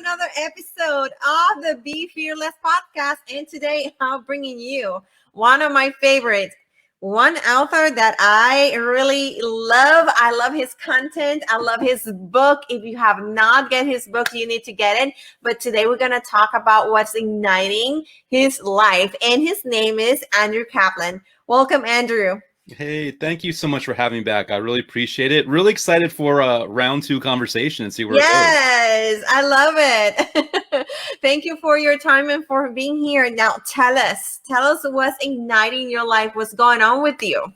another episode of the Be Fearless podcast. And today I'm bringing you one of my favorites, one author that I really love. I love his content. I love his book. If you have not get his book, you need to get it. But today we're going to talk about what's igniting his life. And his name is Andrew Kaplan. Welcome, Andrew. Hey, thank you so much for having me back. I really appreciate it. Really excited for a round 2 conversation and see where it goes. Yes, I love it. Thank you for your time and for being here. Now, tell us what's igniting your life. What's going on with you?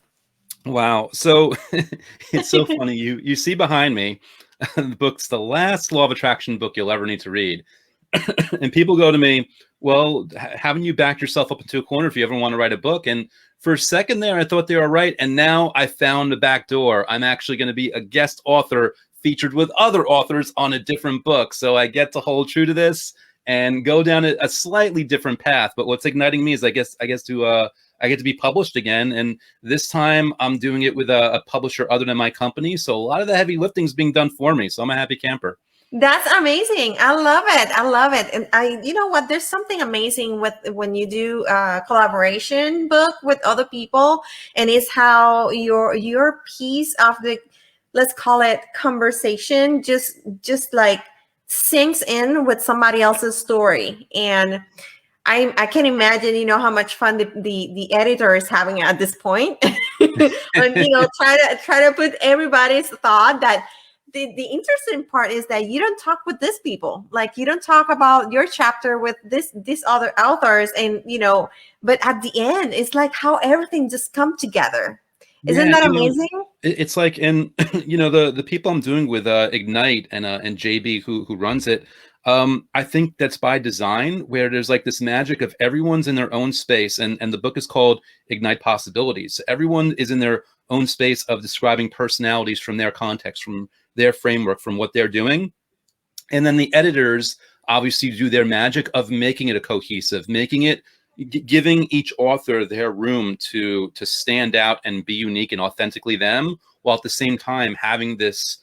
Wow. So it's so funny. You see behind me, the book's the last Law of Attraction book you'll ever need to read. And people go to me, well, haven't you backed yourself up into a corner if you ever want to write a book? And for a second there, I thought they were right. And now I found the back door. I'm actually going to be a guest author featured with other authors on a different book. So I get to hold true to this and go down a slightly different path. But what's igniting me is I get to be published again. And this time I'm doing it with a publisher other than my company. So a lot of the heavy lifting is being done for me. So I'm a happy camper. That's amazing. I love it. And you know what? There's something amazing with when you do a collaboration book with other people, and it's how your piece of the, let's call it conversation, just like sinks in with somebody else's story. And I can imagine, how much fun the editor is having at this point, and try to put everybody's thought that. The interesting part is that you don't talk with these people. Like, you don't talk about your chapter with these other authors, and but at the end it's like how everything just come together. Isn't that amazing? It's like, and the people I'm doing with Ignite and JB who runs it, I think that's by design, where there's like this magic of everyone's in their own space, and the book is called Ignite Possibilities. So everyone is in their own space of describing personalities from their context, from their framework, from what they're doing. And then the editors obviously do their magic of making it a cohesive, giving each author their room to stand out and be unique and authentically them, while at the same time having this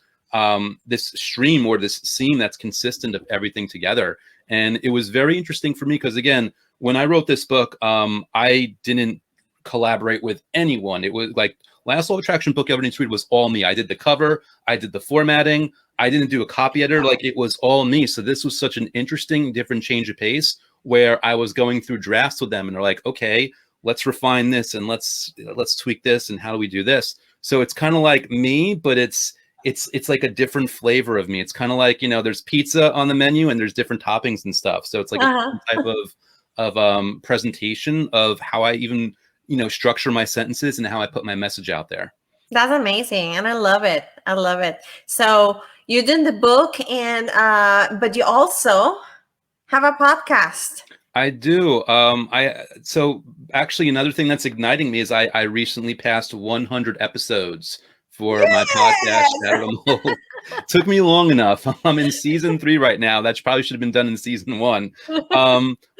stream or this seam that's consistent of everything together. And it was very interesting for me because, again, when I wrote this book, I didn't collaborate with anyone. It was like last Law of Attraction book you ever need to read was all me. I did the cover, I did the formatting, I didn't do a copy editor. Like, it was all me. So this was such an interesting, different change of pace where I was going through drafts with them, and they're like, okay, let's refine this and let's tweak this, and how do we do this? So it's kind of like me, but it's like a different flavor of me. It's kind of like, there's pizza on the menu and there's different toppings and stuff. So it's like a different type of presentation of how I even structure my sentences and how I put my message out there. That's amazing. And I love it. So you did the book, and but you also have a podcast. I do. So actually another thing that's igniting me is I recently passed 100 episodes for my podcast. Took me long enough. I'm in season 3 right now. That probably should have been done in season 1.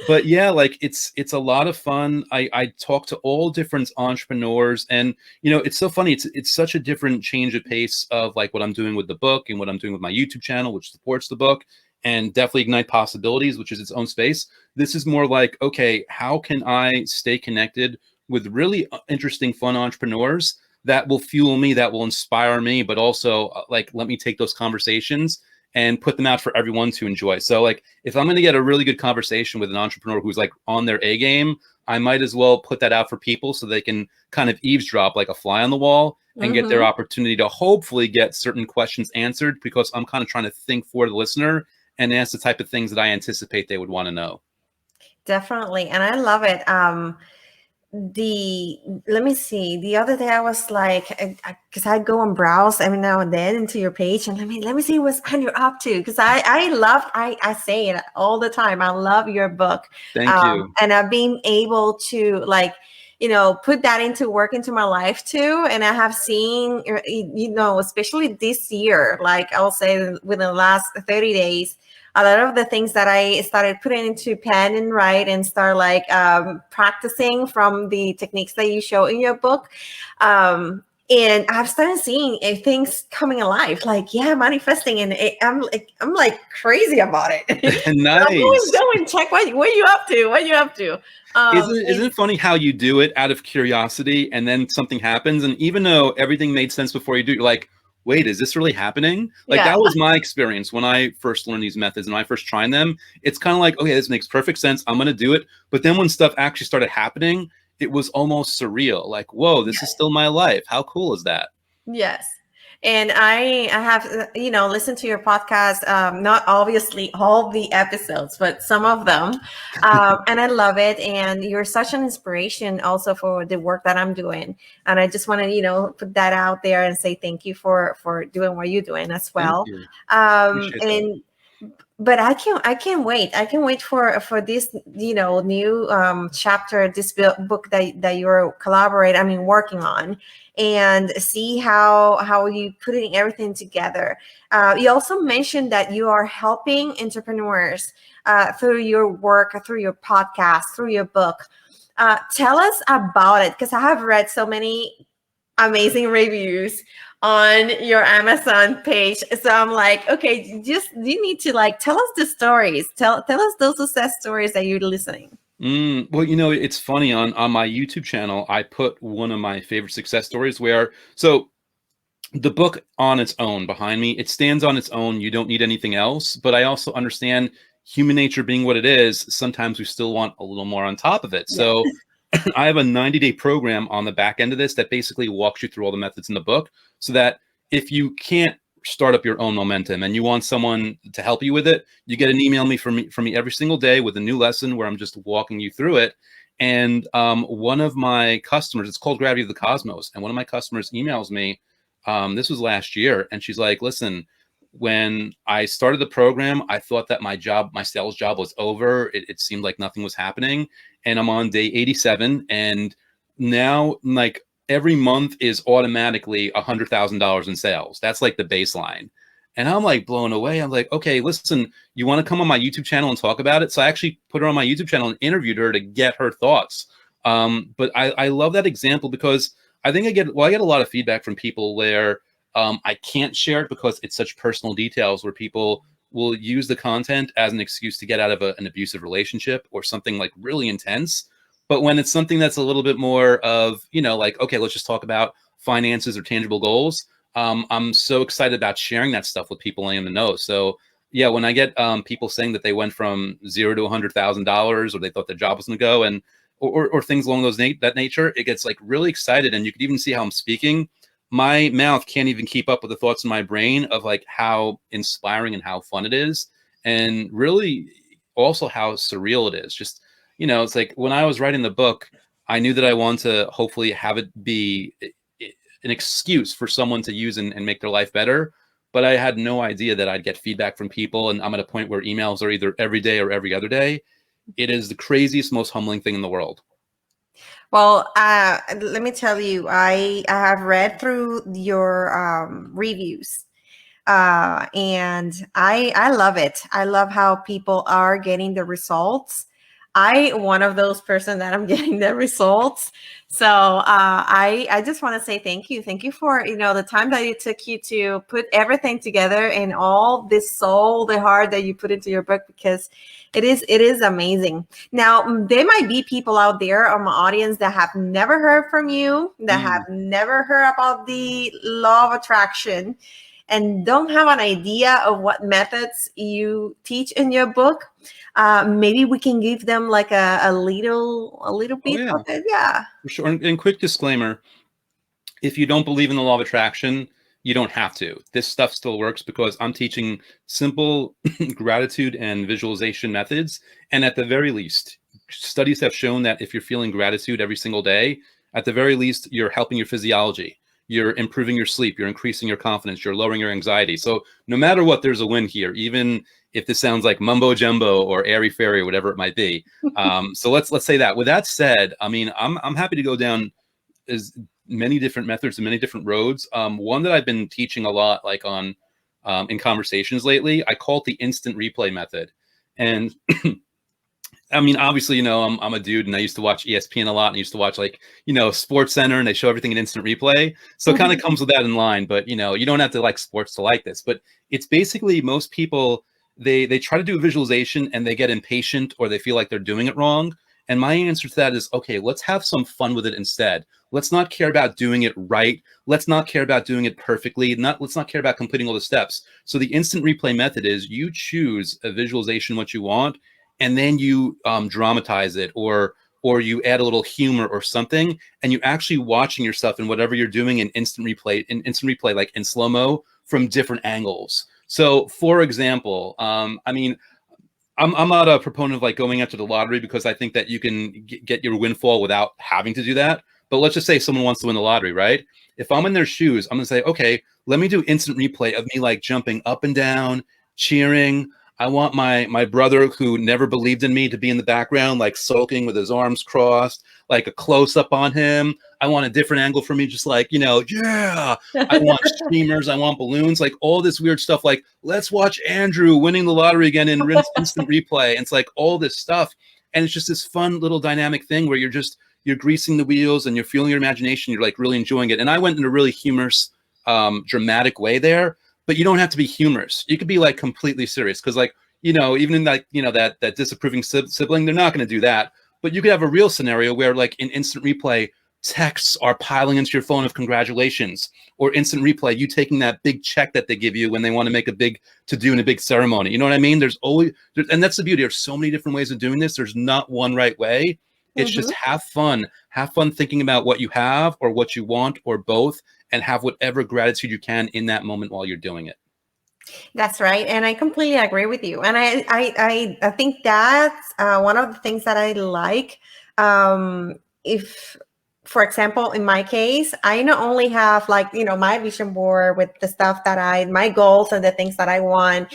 But yeah, like it's a lot of fun. I talk to all different entrepreneurs, and it's so funny. It's such a different change of pace of like what I'm doing with the book and what I'm doing with my YouTube channel, which supports the book, and definitely Ignite Possibilities, which is its own space. This is more like, okay, how can I stay connected with really interesting, fun entrepreneurs that will fuel me, that will inspire me, but also like let me take those conversations and put them out for everyone to enjoy. So like, if I'm going to get a really good conversation with an entrepreneur who's like on their A game, I might as well put that out for people so they can kind of eavesdrop like a fly on the wall and get their opportunity to hopefully get certain questions answered, because I'm kind of trying to think for the listener and ask the type of things that I anticipate they would want to know. Definitely. And I love it. Let me see. The other day I was like, because I go and browse every now and then into your page, and let me see what's Andrew up to. Because I say it all the time. I love your book. Thank you. And I've been able to put that into work into my life too. And I have seen, especially this year, like I'll say within the last 30 days, a lot of the things that I started putting into pen and write and start practicing from the techniques that you show in your book. And I've started seeing things coming alive, like yeah, manifesting, and I'm like crazy about it. But I'm always Nice. going check what you up to, what you up to. Isn't it funny how you do it out of curiosity and then something happens? And even though everything made sense before you do it, you're like, wait, is this really happening? Like Yeah, that was my experience when I first learned these methods and when I first tried them. It's kind of like, okay, this makes perfect sense. I'm going to do it. But then when stuff actually started happening, it was almost surreal. Like, whoa, this is still my life. How cool is that? yes. And I have listened to your podcast, not obviously all the episodes, but some of them, and I love it. And you're such an inspiration also for the work that I'm doing. And I just want to put that out there and say thank you for doing what you're doing as Thank well. you. Appreciate that. And but I can't wait. I can't wait for this new chapter, this book that you're collaborate. I mean, working on, and see how you putting everything together. You also mentioned that you are helping entrepreneurs through your work, through your podcast, through your book. Tell us about it, because I have read so many amazing reviews on your Amazon page. So I'm like, okay, just you need to like tell us the stories. Tell us those success stories that you're listening. Well, it's funny on my YouTube channel, I put one of my favorite success stories where, so the book on its own behind me, it stands on its own. You don't need anything else. But I also understand human nature being what it is. Sometimes we still want a little more on top of it. Yeah. So I have a 90-day program on the back end of this that basically walks you through all the methods in the book so that if you can't start up your own momentum and you want someone to help you with it, you get an email from me every single day with a new lesson where I'm just walking you through it. And one of my customers, it's called Gravity of the Cosmos, and one of my customers emails me, this was last year, and she's like, listen, when I started the program, I thought that my sales job was over. It seemed like nothing was happening. And I'm on day 87. And now, like, every month is automatically $100,000 in sales. That's like the baseline. And I'm like blown away. I'm like, okay, listen, you want to come on my YouTube channel and talk about it? So I actually put her on my YouTube channel and interviewed her to get her thoughts. But I love that example because I think I get a lot of feedback from people where I can't share it because it's such personal details where people will use the content as an excuse to get out of an abusive relationship or something like really intense. But when it's something that's a little bit more of, like, okay, let's just talk about finances or tangible goals. I'm so excited about sharing that stuff with people I am to know. So yeah, when I get people saying that they went from zero to $100,000 or they thought their job was going to go and or things along that nature, it gets like really excited. And you can even see how I'm speaking. My mouth can't even keep up with the thoughts in my brain of like how inspiring and how fun it is. And really also how surreal it is. Just, it's like when I was writing the book, I knew that I want to hopefully have it be an excuse for someone to use and make their life better. But I had no idea that I'd get feedback from people. And I'm at a point where emails are either every day or every other day. It is the craziest, most humbling thing in the world. Well, let me tell you, I have read through your reviews, and I love it. I love how people are getting the results. I one of those person that I'm getting the results. So I just want to say thank you for the time that it took you to put everything together and all this soul, the heart that you put into your book, because it is amazing. Now there might be people out there on my audience that have never heard from you, that have never heard about the law of attraction, and don't have an idea of what methods you teach in your book. Maybe we can give them like a little Oh bit yeah, of it. Yeah. for sure. And quick disclaimer, if you don't believe in the law of attraction, you don't have to. This stuff still works because I'm teaching simple gratitude and visualization methods. And at the very least, studies have shown that if you're feeling gratitude every single day, at the very least, you're helping your physiology. You're improving your sleep. You're increasing your confidence. You're lowering your anxiety. So no matter what, there's a win here, even if this sounds like mumbo jumbo or airy fairy or whatever it might be. So let's say that. With that said, I mean, I'm happy to go down as many different methods and many different roads. One that I've been teaching a lot, like on in conversations lately, I call it the instant replay method. And I mean, obviously, I'm a dude and I used to watch ESPN a lot and I used to watch like, Sports Center, and they show everything in instant replay. So it kind of Mhm. comes with that in line, but you don't have to like sports to like this, but it's basically most people, they try to do a visualization and they get impatient or they feel like they're doing it wrong. And my answer to that is, okay, let's have some fun with it instead. Let's not care about doing it right. Let's not care about doing it perfectly. Let's not care about completing all the steps. So the instant replay method is you choose a visualization what you want, and then you dramatize it, or you add a little humor or something, and you're actually watching yourself in whatever you're doing in instant replay, like in slow mo from different angles. So, for example, I mean, I'm not a proponent of like going after the lottery because I think that you can get your windfall without having to do that. But let's just say someone wants to win the lottery, right? If I'm in their shoes, I'm gonna say, okay, let me do instant replay of me like jumping up and down, cheering. I want my brother who never believed in me to be in the background, like sulking with his arms crossed, like a close up on him. I want a different angle for me, just like, yeah. I want streamers, I want balloons, like all this weird stuff. Like, let's watch Andrew winning the lottery again in instant replay. And it's like all this stuff. And it's just this fun little dynamic thing where you're greasing the wheels and you're feeling your imagination. You're like really enjoying it. And I went in a really humorous, dramatic way there, but you don't have to be humorous. You could be like completely serious. Cause like, even in like, that disapproving sibling, they're not going to do that. But you could have a real scenario where like in instant replay, texts are piling into your phone of congratulations, or instant replay, you taking that big check that they give you when they want to make a big to do in a big ceremony. You know what I mean? And that's the beauty. There's so many different ways of doing this. There's not one right way. It's just Mhm. have fun thinking about what you have or what you want or both, and have whatever gratitude you can in that moment while you're doing it. That's right, and I completely agree with you. And I think that's one of the things that I like. If, for example, in my case, I not only have like my vision board with the stuff that my goals and the things that I want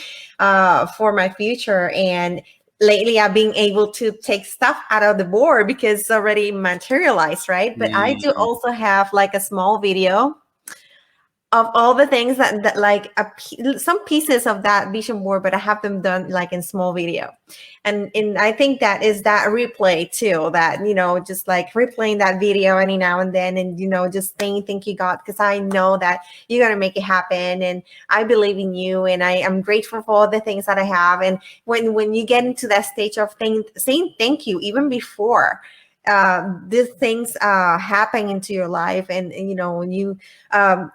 for my future, and lately I've been able to take stuff out of the board because it's already materialized, right? But I do Mm, also have like a small video of all the things that like some pieces of that vision board, but I have them done like in small video. And I think that is that replay too, that just like replaying that video any now and then, and just saying thank you God, because I know that you're gonna make it happen, and I believe in you, and I am grateful for all the things that I have. And when you get into that stage of saying thank you even before these things happen into your life, and when you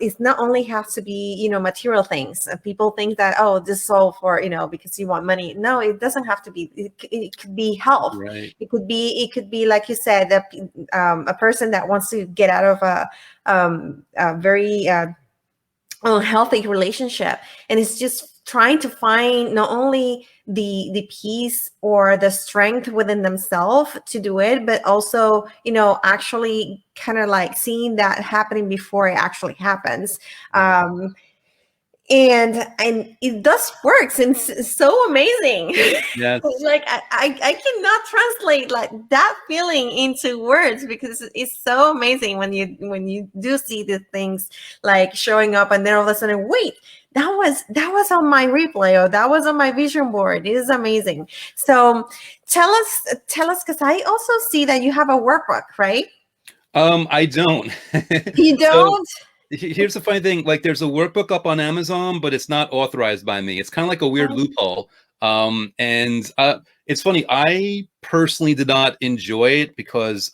it's not only have to be material things. People think that, oh, this is all for because you want money. No, it doesn't have to be. It could be health. right. It could be like you said, a person that wants to get out of a very unhealthy relationship, and it's just trying to find not only the peace or the strength within themselves to do it, but also actually kind of like seeing that happening before it actually happens. Right. And it does works, and it's so amazing. Yes. Like I cannot translate like that feeling into words, because it's so amazing when you do see the things like showing up, and then all of a sudden, wait, that was on my replay, or that was on my vision board. It is amazing. So tell us, because I also see that you have a workbook, right? I don't. You So don't? here's the funny thing, like there's a workbook up on Amazon, but it's not authorized by me. It's kind of like a weird loophole. And it's funny, I personally did not enjoy it because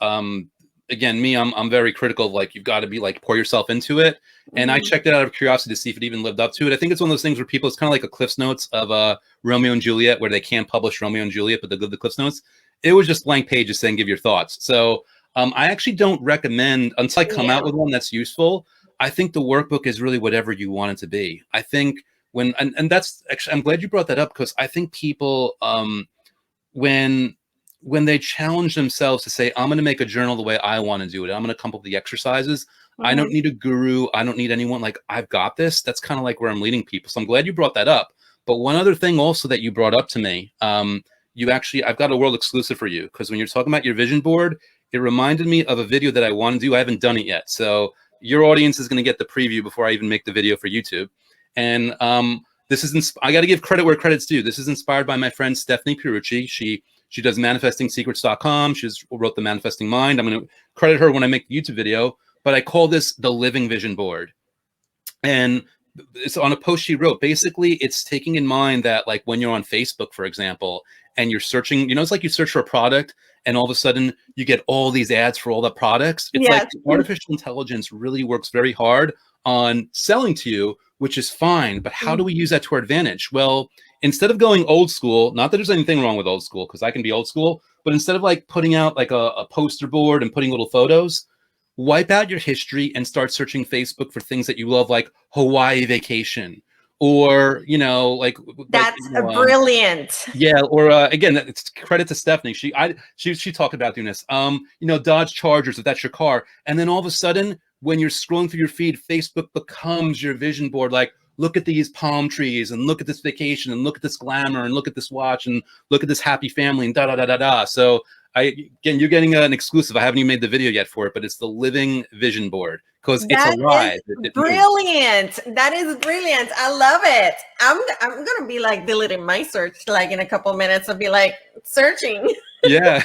again, I'm very critical of like you've got to be like pour yourself into it. And I Mhm. checked it out of curiosity to see if it even lived up to it. I think it's one of those things where people, it's kind of like a Cliff's Notes of Romeo and Juliet, where they can't publish Romeo and Juliet, but they give the Cliff's Notes. It was just blank pages saying give your thoughts. So I actually don't recommend, until I come Yeah. out with one that's useful. I think the workbook is really whatever you want it to be. I think and that's actually, I'm glad you brought that up, because I think people, when they challenge themselves to say, I'm going to make a journal the way I want to do it, I'm going to come up with the exercises. I don't Mhm. need a guru. I don't need anyone. Like, I've got this. That's kind of like where I'm leading people. So I'm glad you brought that up. But one other thing also that you brought up to me, I've got a world exclusive for you, because when you're talking about your vision board, it reminded me of a video that I want to do. I haven't done it yet. So your audience is going to get the preview before I even make the video for YouTube. And this is, I got to give credit where credit's due. This is inspired by my friend Stephanie Pierucci. She does manifestingsecrets.com. She just wrote the Manifesting Mind. I'm going to credit her when I make the YouTube video, but I call this the Living Vision Board. And it's on a post she wrote. Basically, it's taking in mind that, like, when you're on Facebook, for example, and you're searching, you know, it's like you search for a product and all of a sudden you get all these ads for all the products. It's like Yes. artificial intelligence really works very hard on selling to you, which is fine. But how do we use that to our advantage? Well, instead of going old school, not that there's anything wrong with old school, because I can be old school, but instead of like putting out like a poster board and putting little photos, wipe out your history and start searching Facebook for things that you love, like Hawaii vacation, or, you know, like That's you know, brilliant. yeah, or again, it's credit to Stephanie. She talked about doing this. You know, Dodge Chargers, if that's your car, and then all of a sudden, when you're scrolling through your feed, Facebook becomes your vision board. Like, look at these palm trees, and look at this vacation, and look at this glamour, and look at this watch, and look at this happy family, and da da da da da. So you're getting an exclusive. I haven't even made the video yet for it, but it's the Living Vision Board, because it's That alive. is brilliant. That is brilliant. I love it. I'm gonna be like deleting my search like in a couple minutes. I'll be like searching. Yeah.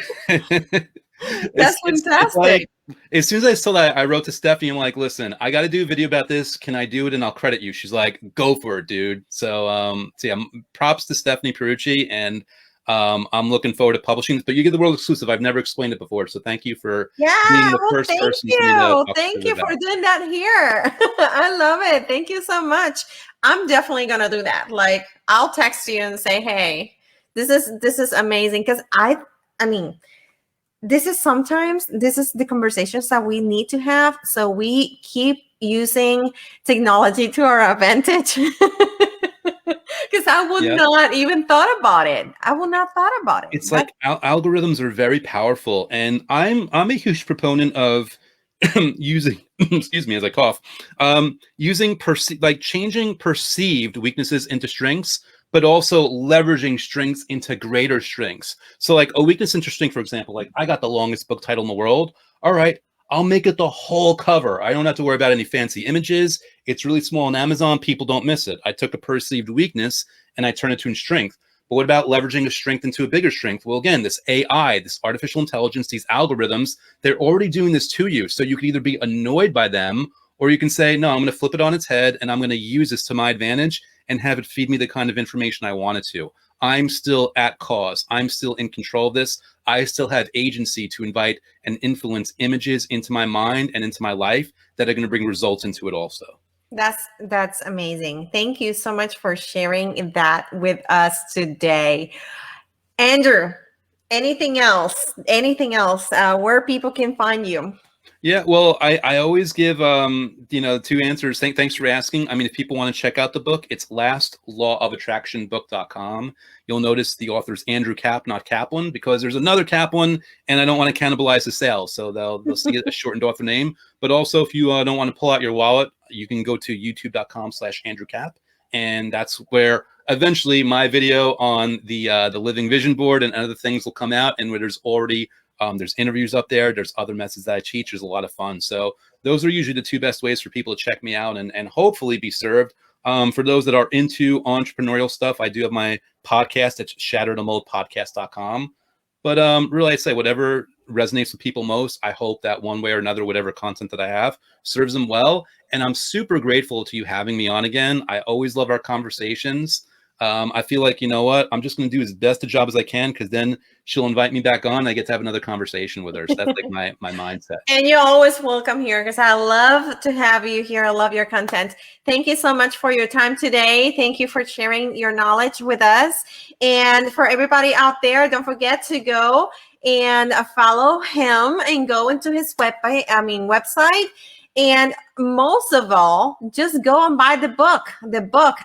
That's fantastic. Like, as soon as I saw that, I wrote to Stephanie. I'm like, listen, I got to do a video about this. Can I do it? And I'll credit you. She's like, go for it, dude. So, yeah, props to Stephanie Perucci, and I'm looking forward to publishing this. But you get the world exclusive. I've never explained it before, so thank you for being the first person. Thank you for doing that here. I love it. Thank you so much. I'm definitely gonna do that. Like, I'll text you and say, hey, this is amazing, because I mean, this is the conversations that we need to have, so we keep using technology to our advantage. Because I would not even thought about it. I would not thought about it. It's like algorithms are very powerful, and I'm a huge proponent of using excuse me as I cough, using changing perceived weaknesses into strengths, but also leveraging strengths into greater strengths. So like a weakness into strength, for example, like I got the longest book title in the world. All right, I'll make it the whole cover. I don't have to worry about any fancy images. It's really small on Amazon. People don't miss it. I took a perceived weakness and I turned it to a strength. But what about leveraging a strength into a bigger strength? Well, again, this AI, this artificial intelligence, these algorithms, they're already doing this to you. So you can either be annoyed by them, or you can say, no, I'm going to flip it on its head and I'm going to use this to my advantage and have it feed me the kind of information I want it to. I'm still at cause. I'm still in control of this. I still have agency to invite and influence images into my mind and into my life that are going to bring results into it also. That's amazing. Thank you so much for sharing that with us today. Andrew, anything else? Where people can find you? Yeah, well, I always give two answers. Thanks for asking. I mean, if people want to check out the book, it's lastlawofattractionbook.com. You'll notice the author's Andrew Cap, not Kaplan, because there's another Kaplan, and I don't want to cannibalize the sales, so they'll see a shortened author name. But also, if you don't want to pull out your wallet, you can go to youtube.com/Andrew Cap, and that's where eventually my video on the Living Vision Board and other things will come out, and where there's already there's interviews up there. There's other methods that I teach. There's a lot of fun. So those are usually the two best ways for people to check me out and hopefully be served. For those that are into entrepreneurial stuff, I do have my podcast at shatteredamoldpodcast.com. But really, I say whatever resonates with people most, I hope that one way or another, whatever content that I have serves them well. And I'm super grateful to you having me on again. I always love our conversations. I feel like, you know what, I'm just going to do as best a job as I can, because then she'll invite me back on and I get to have another conversation with her. So that's like my mindset. And you're always welcome here, because I love to have you here. I love your content. Thank you so much for your time today. Thank you for sharing your knowledge with us. And for everybody out there, don't forget to go and follow him and go into his website. And most of all, just go and buy the book.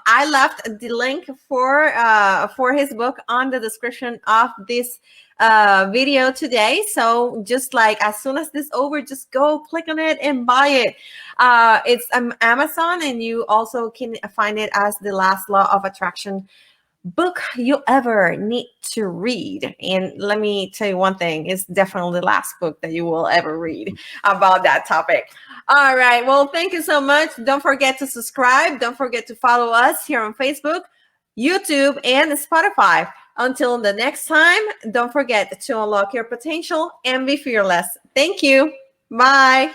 I left the link for his book on the description of this video today. So just like as soon as this over, just go click on it and buy it. It's Amazon, and you also can find it as the Last Law of Attraction book you ever need to read. And let me tell you one thing, it's definitely the last book that you will ever read about that topic. All right, well, thank you so much. Don't forget to subscribe. Don't forget to follow us here on Facebook, YouTube, and Spotify. Until the next time, don't forget to unlock your potential and be fearless. Thank you. Bye.